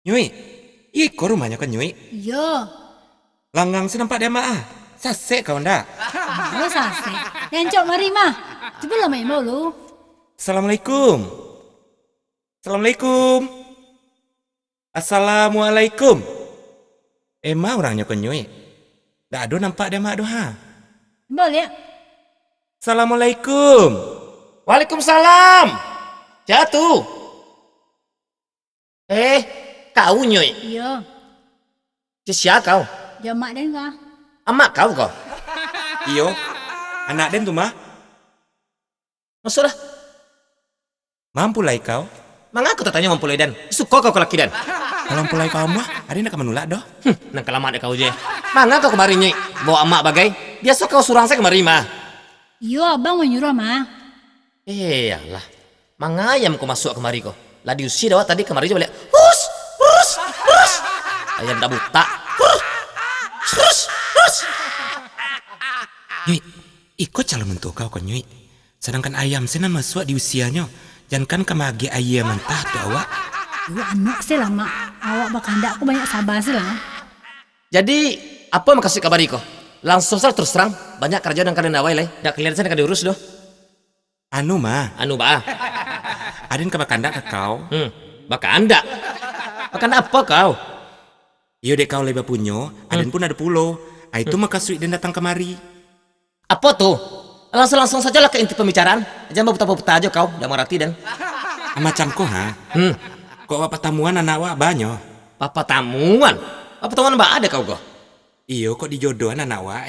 Nyui, iko rumahnya kan Nyui? Iya. Langgang sih nampak dia mah. Sasek kau ndak? Baru sase. Lencok mari mah. Coba lah main mau lu. Assalamualaikum. Assalamualaikum. Assalamualaikum. Emang orangnya kan Nyui? Ndak ada nampak dia mah doha. Boleh ya? Assalamualaikum. Waalaikumsalam. Jatuh. Kau Nyui, Iya. siapa kau? Jamak dan kah? Amak kau kau? Iyo. Anak den tuh mah. Maksudnya, Mampu lah kau. mangaku tanya mampu dan suka kau kelaki dan. Kalau pulai kau mah, ada nak menolak doh. Nang kelamat deh kau je. Manga kau kemari Nyui, bawa amak bagai. Biasa kau surang saya kemari mah. Iya abang menyuruh mah. Alah, mangayam kau masuk kemari kau. Lah diusi dah tadi kemari je balik. Hus, hus, hus. Ayam tak buta. Hus, hus, hus. Nyui, ikut calon mentua kau kan Nyui. Sedangkan ayam sana masuk di usianya. Jangan kemagi ayam mentah tu awak. Dua anak sih lama. Awak bakal aku banyak sabar sih lah. Jadi, apa yang kasih kabari kau? Langsung saja terus terang. Banyak kerjaan yang kalian awal lah. Dak kelihatan saya diurus doh. Anu mah, Anu bah. aden kebakanda ke kau. Baka anda. Makan apa kau? Iyo dek kau leba punyo, aden pun ada pulau. Itu maka suit dan datang kemari. Apa tuh? Langsung saja lah ke inti pembicaraan. Jangan buta-buta aja kau. Jangan merhati dan. Macam kau ha? Kok bapak tamuan anak awak banyak? Papa tamuan. Apa tamuan mbak ada kau kok? Iyo kok dijodohan anak awak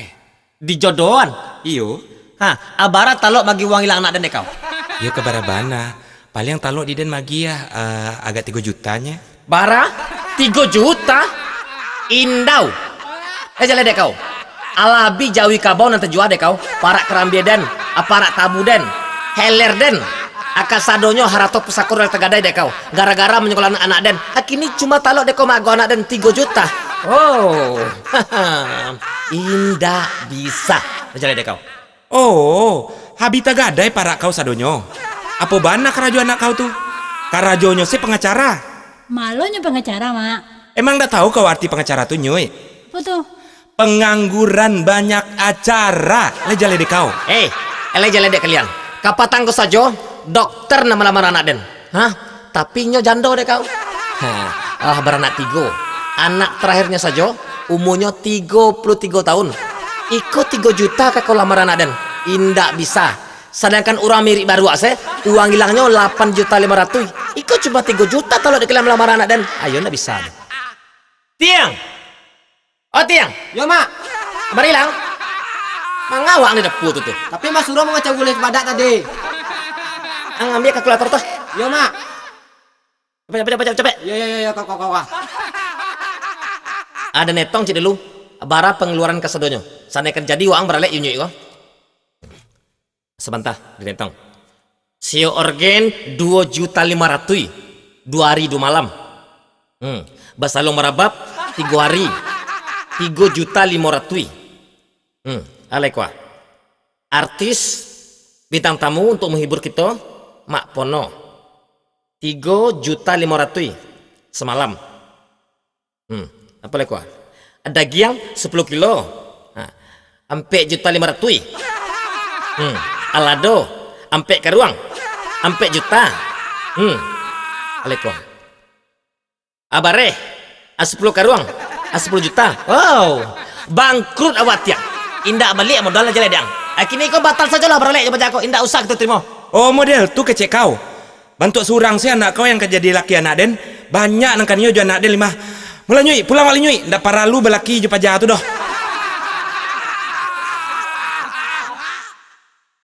Di jodohan. Iyo. Abara talok bagi uang hilang anak dan dek kau. Iyo ke barabana. Paling talok di den magi ya agak 3 jutanya. Bara 3 juta. Indau. Jalan dek kau. Alabi jawi kabau nanti jual dek kau. Parak kerambia den. Aparak tabu den. Heler den. Akasadonyo haratok pesakur dari tegadai dek kau. Gara-gara menyekolah anak den. Akini cuma talok dek kau mago anak den 3 juta. Oh. Indah bisa. Jalan dek kau. Oh, habita gadai para kau sadonyo. Apa bana kerajo anak kau tuh? Karajonyo sih pengacara. Malunya pengacara mak. Emang ndak tahu kau arti pengacara tuh Nyui? Apa tuh? Pengangguran banyak acara. Lejale dek kau. Jalan dek kalian. Kapatang ko sajo, dokter nama lamar anak den. Tapi nyo jando dek kau. Beranak 3. Anak terakhirnya sajo, umurnya 33 tahun. Ikut 3 juta ke kau lamar anak den. Indak bisa. Sedangkan orang mirip baru ase, uang hilangnya 8.500.000. Ikut cuma 3 juta kalau dikelam lamar anak dan ayo ndak bisa. Tiang. Oh Tiang. Yo mak, Mari hilang. Mangawak nih depu tuh. tapi Mas Suro mau ngecek boleh sepadak tadi. Ambil kalkulator tuh. Yo mak. Cepet. Yo kau. Ada netong cik dulu. Bara pengeluaran kesedonyo. Sana kan jadi uang beralek yunyu kok. Sebentar, di netong. Sio organ 2.500.000. 2 hari 2 malam. Basalong merabap 3 hari. 3.500.000. Alekwa. Artis bintang tamu untuk menghibur kita Mak Pono. 3.500.000 semalam. Apa lekwa? Ada giang 10 kilo. Ampe 1.500.000. Alado ampe karuang. Ampe juta. Alekwa. Abare 10 karuang. 10 juta. Wow. Bangkrut awak tiang. Indak balik modal aja ledang. Kini kau batal saja lah beralek baca kau. Indak usah kita terima. Oh model tuh kecek kau. Bantu surang sih anak kau yang kejadi laki anak den. Banyak nangkannya jual anak den 5. Mulai Nyui, pulang wali Nyui. Ndak para lu belaki je pajah tu doh.